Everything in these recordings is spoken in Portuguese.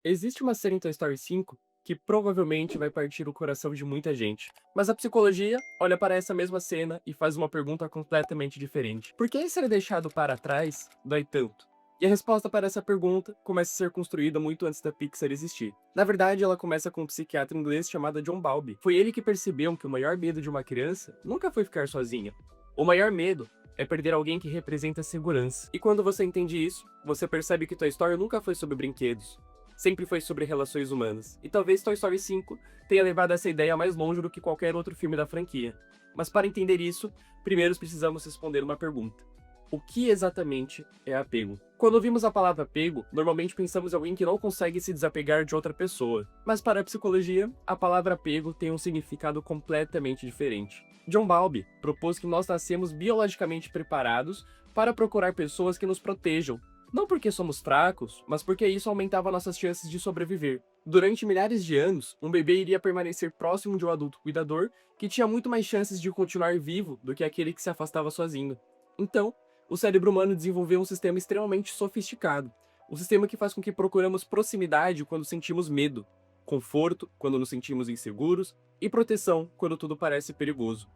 Existe uma cena em Toy Story 5 que provavelmente vai partir o coração de muita gente. Mas a psicologia olha para essa mesma cena e faz uma pergunta completamente diferente. Por que ser deixado para trás dói tanto? E a resposta para essa pergunta começa a ser construída muito antes da Pixar existir. Na verdade, ela começa com um psiquiatra inglês chamado John Bowlby. Foi ele que percebeu que o maior medo de uma criança nunca foi ficar sozinha. O maior medo é perder alguém que representa segurança. E quando você entende isso, você percebe que Toy Story nunca foi sobre brinquedos. Sempre foi sobre relações humanas. E talvez Toy Story 5 tenha levado essa ideia mais longe do que qualquer outro filme da franquia. Mas para entender isso, primeiro precisamos responder uma pergunta. O que exatamente é apego? Quando ouvimos a palavra apego, normalmente pensamos em alguém que não consegue se desapegar de outra pessoa. Mas para a psicologia, a palavra apego tem um significado completamente diferente. John Bowlby propôs que nós nascemos biologicamente preparados para procurar pessoas que nos protejam, não porque somos fracos, mas porque isso aumentava nossas chances de sobreviver. Durante milhares de anos, um bebê iria permanecer próximo de um adulto cuidador que tinha muito mais chances de continuar vivo do que aquele que se afastava sozinho. Então, o cérebro humano desenvolveu um sistema extremamente sofisticado. Um sistema que faz com que procuramos proximidade quando sentimos medo, conforto quando nos sentimos inseguros e proteção quando tudo parece perigoso.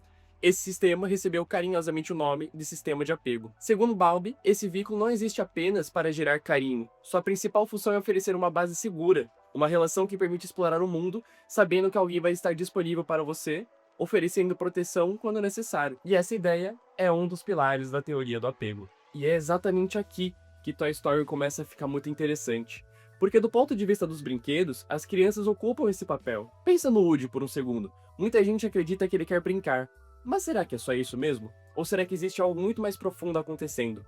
Esse sistema recebeu carinhosamente o nome de sistema de apego. Segundo Bowlby, esse vínculo não existe apenas para gerar carinho. Sua principal função é oferecer uma base segura, uma relação que permite explorar o mundo, sabendo que alguém vai estar disponível para você, oferecendo proteção quando necessário. E essa ideia é um dos pilares da teoria do apego. E é exatamente aqui que Toy Story começa a ficar muito interessante. Porque do ponto de vista dos brinquedos, as crianças ocupam esse papel. Pensa no Woody por um segundo. Muita gente acredita que ele quer brincar. Mas será que é só isso mesmo? Ou será que existe algo muito mais profundo acontecendo?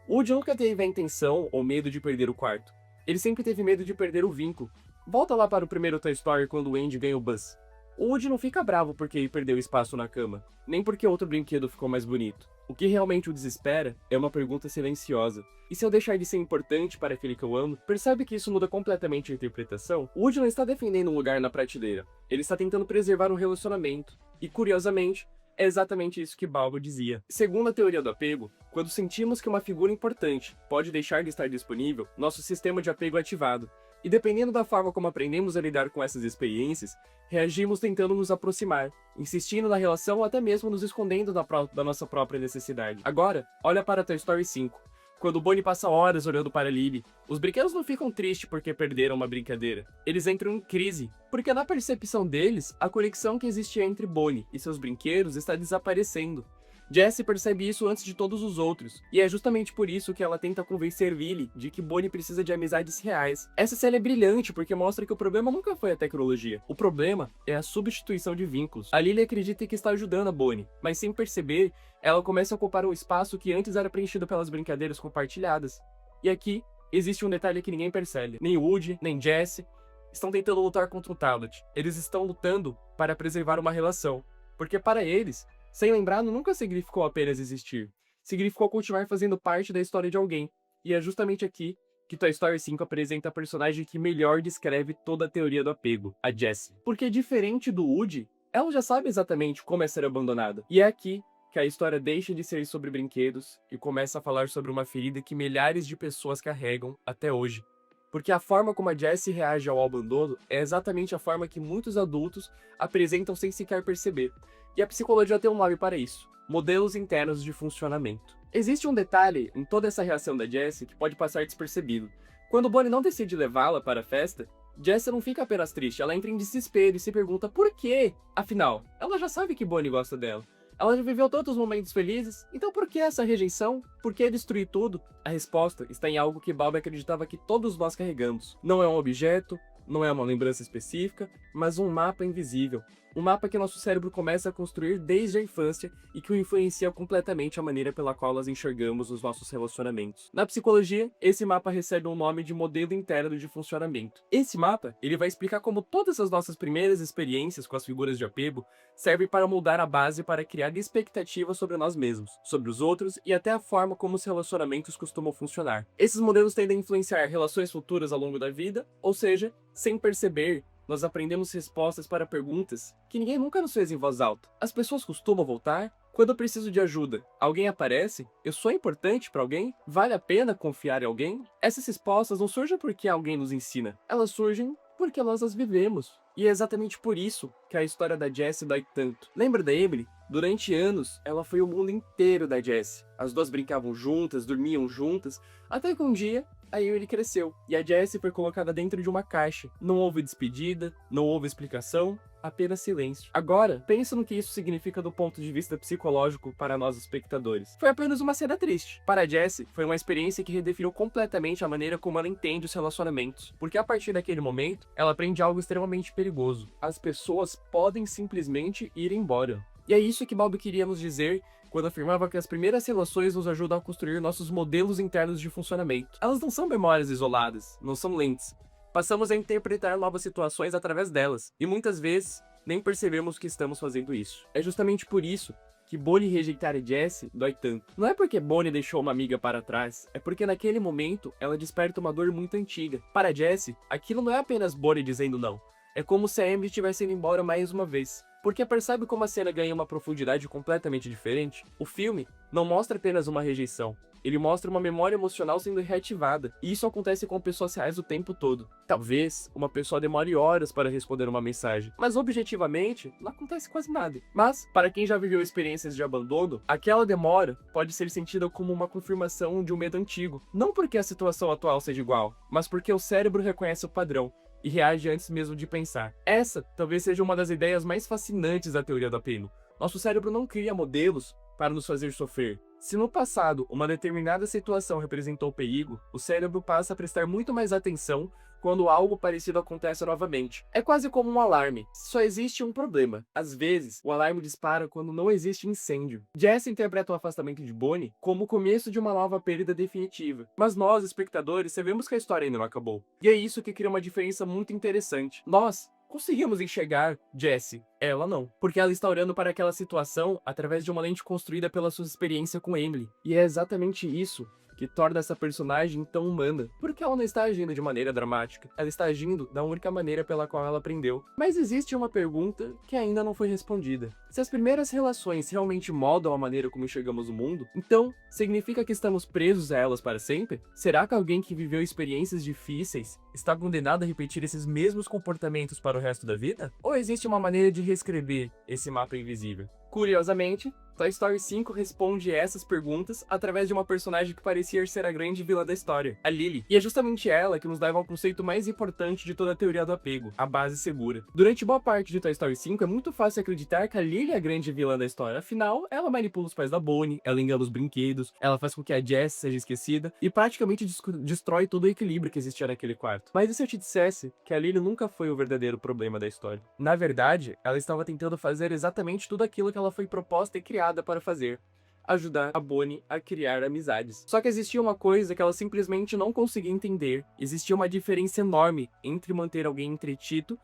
Woody nunca teve a intenção ou medo de perder o quarto. Ele sempre teve medo de perder o vínculo. Volta lá para o primeiro Toy Story quando o Andy ganha o Buzz. O Woody não fica bravo porque ele perdeu espaço na cama, nem porque outro brinquedo ficou mais bonito. O que realmente o desespera é uma pergunta silenciosa. E se eu deixar de ser importante para aquele que eu amo? Percebe que isso muda completamente a interpretação? O Woody não está defendendo um lugar na prateleira. Ele está tentando preservar um relacionamento. E, curiosamente, é exatamente isso que Bowlby dizia. Segundo a teoria do apego, quando sentimos que uma figura importante pode deixar de estar disponível, nosso sistema de apego é ativado. E dependendo da forma como aprendemos a lidar com essas experiências, reagimos tentando nos aproximar, insistindo na relação ou até mesmo nos escondendo da nossa própria necessidade. Agora, olha para Toy Story 5. Quando o Bonnie passa horas olhando para Lily, os brinquedos não ficam tristes porque perderam uma brincadeira. Eles entram em crise, porque na percepção deles, a conexão que existia entre Bonnie e seus brinquedos está desaparecendo. Jessie percebe isso antes de todos os outros, e é justamente por isso que ela tenta convencer Lily de que Bonnie precisa de amizades reais. Essa cena é brilhante porque mostra que o problema nunca foi a tecnologia. O problema é a substituição de vínculos. A Lily acredita que está ajudando a Bonnie, mas sem perceber, ela começa a ocupar um espaço que antes era preenchido pelas brincadeiras compartilhadas. E aqui, existe um detalhe que ninguém percebe. Nem Woody, nem Jessie estão tentando lutar contra o tablet. Eles estão lutando para preservar uma relação. Porque para eles, sem lembrar nunca significou apenas existir. Significou continuar fazendo parte da história de alguém. E é justamente aqui que Toy Story 5 apresenta a personagem que melhor descreve toda a teoria do apego, a Jessie. Porque diferente do Woody, ela já sabe exatamente como é ser abandonada. E é aqui que a história deixa de ser sobre brinquedos e começa a falar sobre uma ferida que milhares de pessoas carregam até hoje. Porque a forma como a Jessie reage ao abandono é exatamente a forma que muitos adultos apresentam sem sequer perceber. E a psicologia tem um nome para isso: modelos internos de funcionamento. Existe um detalhe em toda essa reação da Jessie que pode passar despercebido. Quando Bonnie não decide levá-la para a festa, Jessie não fica apenas triste, ela entra em desespero e se pergunta por quê? Afinal, ela já sabe que Bonnie gosta dela. Ela já viveu tantos momentos felizes, então por que essa rejeição? Por que destruir tudo? A resposta está em algo que Bowlby acreditava que todos nós carregamos. Não é um objeto, não é uma lembrança específica, mas um mapa invisível. Um mapa que nosso cérebro começa a construir desde a infância e que o influencia completamente a maneira pela qual nós enxergamos os nossos relacionamentos. Na psicologia, esse mapa recebe o nome de modelo interno de funcionamento. Esse mapa, ele vai explicar como todas as nossas primeiras experiências com as figuras de apego servem para moldar a base para criar expectativas sobre nós mesmos, sobre os outros e até a forma como os relacionamentos costumam funcionar. Esses modelos tendem a influenciar relações futuras ao longo da vida, ou seja, sem perceber, nós aprendemos respostas para perguntas que ninguém nunca nos fez em voz alta. As pessoas costumam voltar? Quando eu preciso de ajuda, alguém aparece? Eu sou importante para alguém? Vale a pena confiar em alguém? Essas respostas não surgem porque alguém nos ensina, elas surgem porque nós as vivemos. E é exatamente por isso que a história da Jessie dói tanto. Lembra da Emily? Durante anos, ela foi o mundo inteiro da Jessie. As duas brincavam juntas, dormiam juntas, até que um dia a Emily cresceu e a Jessie foi colocada dentro de uma caixa. Não houve despedida, não houve explicação, apenas silêncio. Agora, pensa no que isso significa do ponto de vista psicológico para nós espectadores. Foi apenas uma cena triste. Para a Jessie, foi uma experiência que redefiniu completamente a maneira como ela entende os relacionamentos, porque a partir daquele momento, ela aprende algo extremamente perigoso. As pessoas podem simplesmente ir embora. E é isso que Bowlby queria nos dizer quando afirmava que as primeiras relações nos ajudam a construir nossos modelos internos de funcionamento. Elas não são memórias isoladas, não são lentes. Passamos a interpretar novas situações através delas, e muitas vezes nem percebemos que estamos fazendo isso. É justamente por isso que Bonnie rejeitar a Jessie dói tanto. Não é porque Bonnie deixou uma amiga para trás, é porque naquele momento ela desperta uma dor muito antiga. Para Jessie, aquilo não é apenas Bonnie dizendo não, é como se a Emily tivesse ido embora mais uma vez. Porque percebe como a cena ganha uma profundidade completamente diferente? O filme não mostra apenas uma rejeição, ele mostra uma memória emocional sendo reativada, e isso acontece com pessoas reais o tempo todo. Talvez uma pessoa demore horas para responder uma mensagem, mas objetivamente não acontece quase nada. Mas, para quem já viveu experiências de abandono, aquela demora pode ser sentida como uma confirmação de um medo antigo. Não porque a situação atual seja igual, mas porque o cérebro reconhece o padrão e reage antes mesmo de pensar. Essa talvez seja uma das ideias mais fascinantes da teoria do apego. Nosso cérebro não cria modelos para nos fazer sofrer. Se no passado uma determinada situação representou perigo, o cérebro passa a prestar muito mais atenção quando algo parecido acontece novamente. É quase como um alarme, só existe um problema. Às vezes, o alarme dispara quando não existe incêndio. Jessie interpreta o afastamento de Bonnie como o começo de uma nova perda definitiva. Mas nós, espectadores, sabemos que a história ainda não acabou. E é isso que cria uma diferença muito interessante. Nós conseguimos enxergar Jessie, ela não, porque ela está olhando para aquela situação através de uma lente construída pela sua experiência com Emily. E é exatamente isso que torna essa personagem tão humana, porque ela não está agindo de maneira dramática, ela está agindo da única maneira pela qual ela aprendeu. Mas existe uma pergunta que ainda não foi respondida. Se as primeiras relações realmente moldam a maneira como enxergamos o mundo, então significa que estamos presos a elas para sempre? Será que alguém que viveu experiências difíceis está condenado a repetir esses mesmos comportamentos para o resto da vida? Ou existe uma maneira de reescrever esse mapa invisível? Curiosamente, Toy Story 5 responde essas perguntas através de uma personagem que parecia ser a grande vilã da história, a Lily. E é justamente ela que nos leva ao conceito mais importante de toda a teoria do apego, a base segura. Durante boa parte de Toy Story 5 é muito fácil acreditar que a Lily é a grande vilã da história, afinal, ela manipula os pais da Bonnie, ela engana os brinquedos, ela faz com que a Jess seja esquecida e praticamente destrói todo o equilíbrio que existia naquele quarto. Mas e se eu te dissesse que a Lily nunca foi o verdadeiro problema da história? Na verdade, ela estava tentando fazer exatamente tudo aquilo que ela foi proposta e criada para fazer: ajudar a Bonnie a criar amizades. Só que existia uma coisa que ela simplesmente não conseguia entender. Existia uma diferença enorme entre manter alguém entretido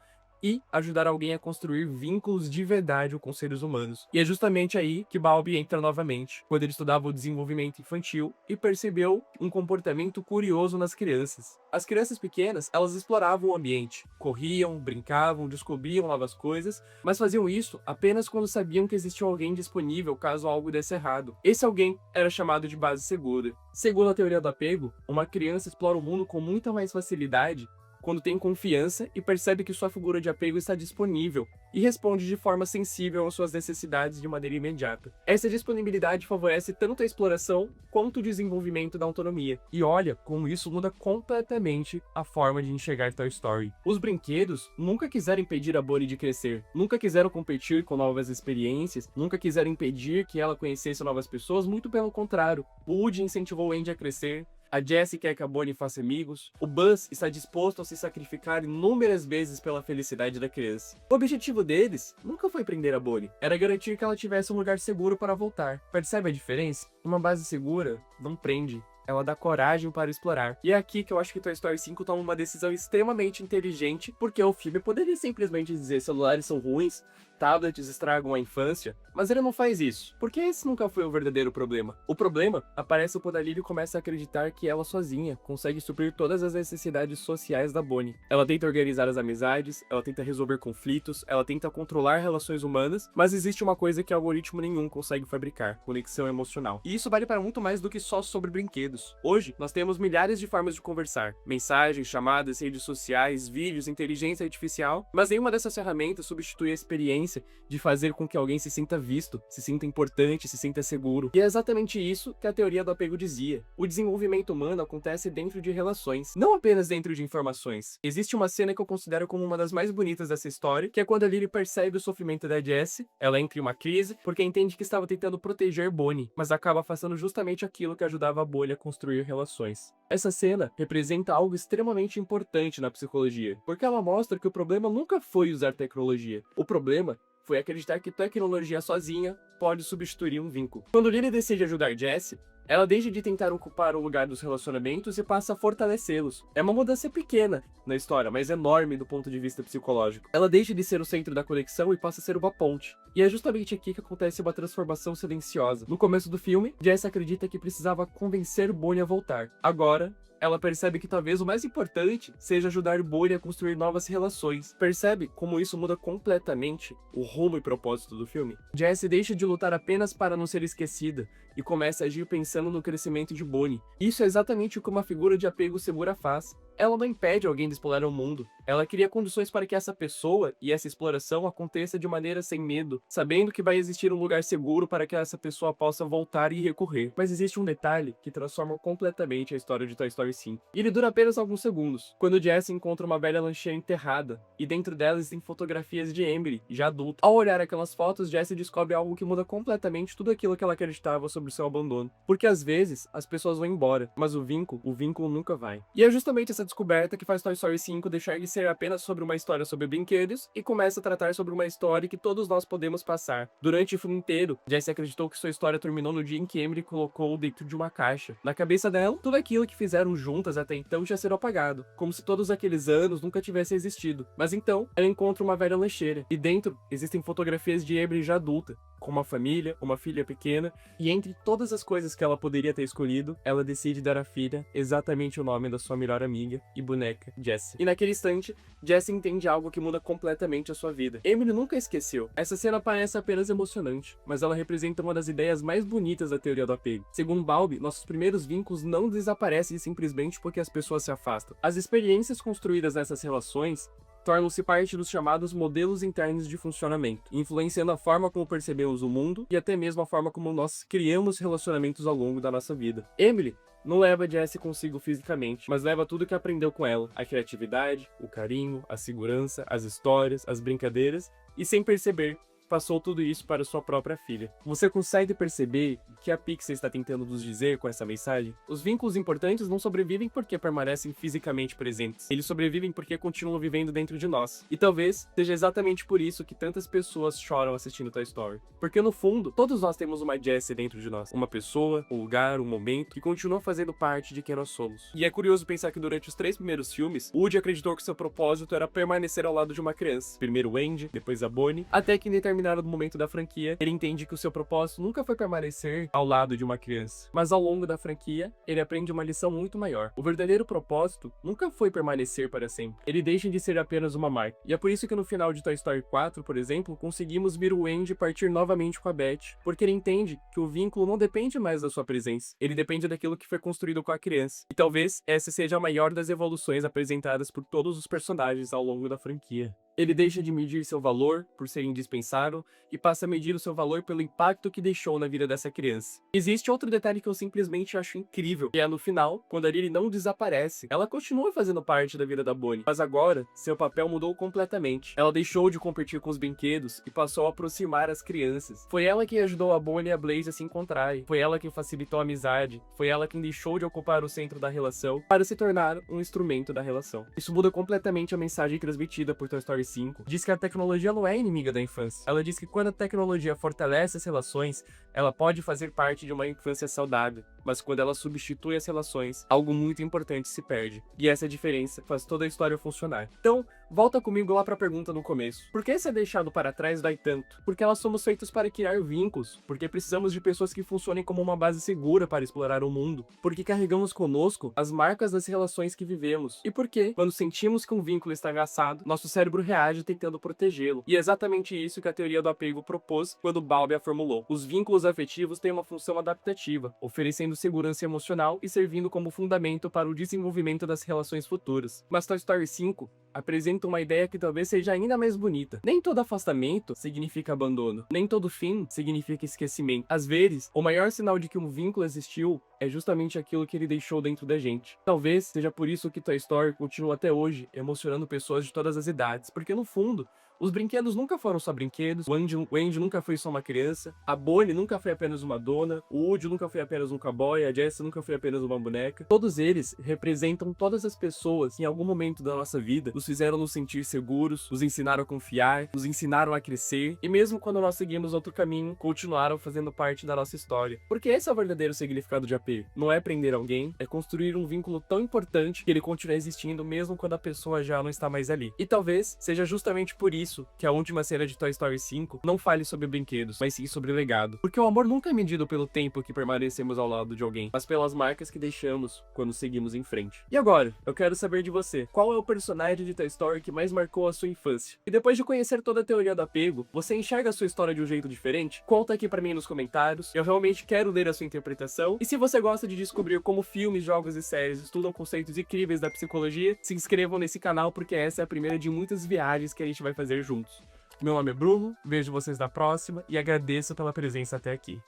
e ajudar alguém a construir vínculos de verdade com seres humanos. E é justamente aí que Bowlby entra novamente, quando ele estudava o desenvolvimento infantil e percebeu um comportamento curioso nas crianças. As crianças pequenas, elas exploravam o ambiente, corriam, brincavam, descobriam novas coisas, mas faziam isso apenas quando sabiam que existia alguém disponível caso algo desse errado. Esse alguém era chamado de base segura. Segundo a teoria do apego, uma criança explora o mundo com muita mais facilidade quando tem confiança e percebe que sua figura de apego está disponível e responde de forma sensível às suas necessidades de maneira imediata. Essa disponibilidade favorece tanto a exploração quanto o desenvolvimento da autonomia. E olha como isso muda completamente a forma de enxergar Toy Story. Os brinquedos nunca quiseram impedir a Bonnie de crescer, nunca quiseram competir com novas experiências, nunca quiseram impedir que ela conhecesse novas pessoas, muito pelo contrário. O Woody incentivou Andy a crescer, a Jessie quer que a Bonnie faça amigos, o Buzz está disposto a se sacrificar inúmeras vezes pela felicidade da criança. O objetivo deles nunca foi prender a Bonnie, era garantir que ela tivesse um lugar seguro para voltar. Percebe a diferença? Uma base segura não prende, ela dá coragem para explorar. E é aqui que eu acho que Toy Story 5 toma uma decisão extremamente inteligente, porque o filme poderia simplesmente dizer celulares são ruins, tablets estragam a infância, mas ele não faz isso, porque esse nunca foi o verdadeiro problema. O problema aparece quando a Lily começa a acreditar que ela sozinha consegue suprir todas as necessidades sociais da Bonnie. Ela tenta organizar as amizades, ela tenta resolver conflitos, ela tenta controlar relações humanas, mas existe uma coisa que algoritmo nenhum consegue fabricar: conexão emocional. E isso vale para muito mais do que só sobre brinquedos. Hoje, nós temos milhares de formas de conversar: mensagens, chamadas, redes sociais, vídeos, inteligência artificial, mas nenhuma dessas ferramentas substitui a experiência de fazer com que alguém se sinta visto, se sinta importante, se sinta seguro. E é exatamente isso que a teoria do apego dizia. O desenvolvimento humano acontece dentro de relações, não apenas dentro de informações. Existe uma cena que eu considero como uma das mais bonitas dessa história, que é quando a Lily percebe o sofrimento da Jessie. Ela entra em uma crise porque entende que estava tentando proteger Bonnie, mas acaba fazendo justamente aquilo que ajudava a Bonnie a construir relações. Essa cena representa algo extremamente importante na psicologia, porque ela mostra que o problema nunca foi usar tecnologia. O problema foi acreditar que tecnologia sozinha pode substituir um vínculo. Quando Lily decide ajudar Jessie, ela deixa de tentar ocupar o lugar dos relacionamentos e passa a fortalecê-los. É uma mudança pequena na história, mas enorme do ponto de vista psicológico. Ela deixa de ser o centro da conexão e passa a ser uma ponte. E é justamente aqui que acontece uma transformação silenciosa. No começo do filme, Jessie acredita que precisava convencer Bonnie a voltar. Agora, ela percebe que talvez o mais importante seja ajudar Bonnie a construir novas relações. Percebe como isso muda completamente o rumo e propósito do filme? Jessie deixa de lutar apenas para não ser esquecida e começa a agir pensando no crescimento de Bonnie. Isso é exatamente o que uma figura de apego segura faz. Ela não impede alguém de explorar o mundo. Ela cria condições para que essa pessoa e essa exploração aconteça de maneira sem medo, sabendo que vai existir um lugar seguro para que essa pessoa possa voltar e recorrer. Mas existe um detalhe que transforma completamente a história de Toy Story 5. E ele dura apenas alguns segundos, quando Jessie encontra uma velha lancheira enterrada, e dentro dela existem fotografias de Emily, já adulta. Ao olhar aquelas fotos, Jessie descobre algo que muda completamente tudo aquilo que ela acreditava sobre o seu abandono. Porque às vezes, as pessoas vão embora, mas o vínculo nunca vai. E é justamente essa descoberta que faz Toy Story 5 deixar de ser apenas sobre uma história sobre brinquedos e começa a tratar sobre uma história que todos nós podemos passar. Durante o filme inteiro, Jessie acreditou que sua história terminou no dia em que Emily colocou dentro de uma caixa. Na cabeça dela, tudo aquilo que fizeram juntas até então tinha sido apagado, como se todos aqueles anos nunca tivessem existido. Mas então, ela encontra uma velha lancheira, e dentro existem fotografias de Emily já adulta, com uma família, uma filha pequena, e entre todas as coisas que ela poderia ter escolhido, ela decide dar à filha exatamente o nome da sua melhor amiga e boneca, Jessie. E naquele instante, Jessie entende algo que muda completamente a sua vida. Emily nunca esqueceu. Essa cena parece apenas emocionante, mas ela representa uma das ideias mais bonitas da teoria do apego. Segundo Bowlby, nossos primeiros vínculos não desaparecem simplesmente porque as pessoas se afastam. As experiências construídas nessas relações tornam-se parte dos chamados modelos internos de funcionamento, influenciando a forma como percebemos o mundo e até mesmo a forma como nós criamos relacionamentos ao longo da nossa vida. Emily não leva Jessie consigo fisicamente, mas leva tudo que aprendeu com ela: a criatividade, o carinho, a segurança, as histórias, as brincadeiras, e sem perceber, passou tudo isso para sua própria filha. Você consegue perceber o que a Pixar está tentando nos dizer com essa mensagem? Os vínculos importantes não sobrevivem porque permanecem fisicamente presentes. Eles sobrevivem porque continuam vivendo dentro de nós. E talvez seja exatamente por isso que tantas pessoas choram assistindo Toy Story. Porque no fundo, todos nós temos uma Jessie dentro de nós. Uma pessoa, um lugar, um momento que continua fazendo parte de quem nós somos. E é curioso pensar que durante os 3 primeiros filmes, Woody acreditou que seu propósito era permanecer ao lado de uma criança. Primeiro o Andy, depois a Bonnie, até que em determinado momento da franquia, ele entende que o seu propósito nunca foi permanecer ao lado de uma criança. Mas ao longo da franquia, ele aprende uma lição muito maior. O verdadeiro propósito nunca foi permanecer para sempre. Ele deixa de ser apenas uma marca. E é por isso que no final de Toy Story 4, por exemplo, conseguimos ver o Andy partir novamente com a Beth, porque ele entende que o vínculo não depende mais da sua presença. Ele depende daquilo que foi construído com a criança. E talvez essa seja a maior das evoluções apresentadas por todos os personagens ao longo da franquia. Ele deixa de medir seu valor por ser indispensável e passa a medir o seu valor pelo impacto que deixou na vida dessa criança. Existe outro detalhe que eu simplesmente acho incrível, que é no final, quando a Lily não desaparece. Ela continua fazendo parte da vida da Bonnie, mas agora seu papel mudou completamente. Ela deixou de competir com os brinquedos e passou a aproximar as crianças. Foi ela quem ajudou a Bonnie e a Blaze a se encontrarem. Foi ela quem facilitou a amizade. Foi ela quem deixou de ocupar o centro da relação para se tornar um instrumento da relação. Isso muda completamente a mensagem transmitida por Toy Story 5. Diz que a tecnologia não é inimiga da infância. Ela diz que quando a tecnologia fortalece as relações, ela pode fazer parte de uma infância saudável. mas quando ela substitui as relações, algo muito importante se perde. E essa diferença faz toda a história funcionar. Então, volta comigo lá pra pergunta no começo. Por que ser deixado para trás dói tanto? Porque elas somos feitos para criar vínculos, porque precisamos de pessoas que funcionem como uma base segura para explorar o mundo, porque carregamos conosco as marcas das relações que vivemos, e porque, quando sentimos que um vínculo está ameaçado, nosso cérebro reage tentando protegê-lo. E é exatamente isso que a teoria do apego propôs quando Bowlby a formulou. Os vínculos afetivos têm uma função adaptativa, oferecendo segurança emocional e servindo como fundamento para o desenvolvimento das relações futuras. Mas Toy Story 5 apresenta uma ideia que talvez seja ainda mais bonita. Nem todo afastamento significa abandono, nem todo fim significa esquecimento. Às vezes, o maior sinal de que um vínculo existiu é justamente aquilo que ele deixou dentro da gente. Talvez seja por isso que Toy Story continua até hoje emocionando pessoas de todas as idades, porque no fundo, os brinquedos nunca foram só brinquedos, o Andy nunca foi só uma criança, a Bonnie nunca foi apenas uma dona, o Woody nunca foi apenas um cowboy, a Jessie nunca foi apenas uma boneca. Todos eles representam todas as pessoas que em algum momento da nossa vida nos fizeram nos sentir seguros, nos ensinaram a confiar, nos ensinaram a crescer, e mesmo quando nós seguimos outro caminho, continuaram fazendo parte da nossa história. Porque esse é o verdadeiro significado de apego. Não é prender alguém, é construir um vínculo tão importante que ele continue existindo mesmo quando a pessoa já não está mais ali. E talvez seja justamente por isso que a última cena de Toy Story 5 não fale sobre brinquedos, mas sim sobre legado. Porque o amor nunca é medido pelo tempo que permanecemos ao lado de alguém, mas pelas marcas que deixamos quando seguimos em frente. E agora, eu quero saber de você, qual é o personagem de Toy Story que mais marcou a sua infância? E depois de conhecer toda a teoria do apego, você enxerga a sua história de um jeito diferente? Conta aqui pra mim nos comentários, eu realmente quero ler a sua interpretação. E se você gosta de descobrir como filmes, jogos e séries estudam conceitos incríveis da psicologia, se inscrevam nesse canal porque essa é a primeira de muitas viagens que a gente vai fazer juntos. Meu nome é Bruno, vejo vocês na próxima e agradeço pela presença até aqui.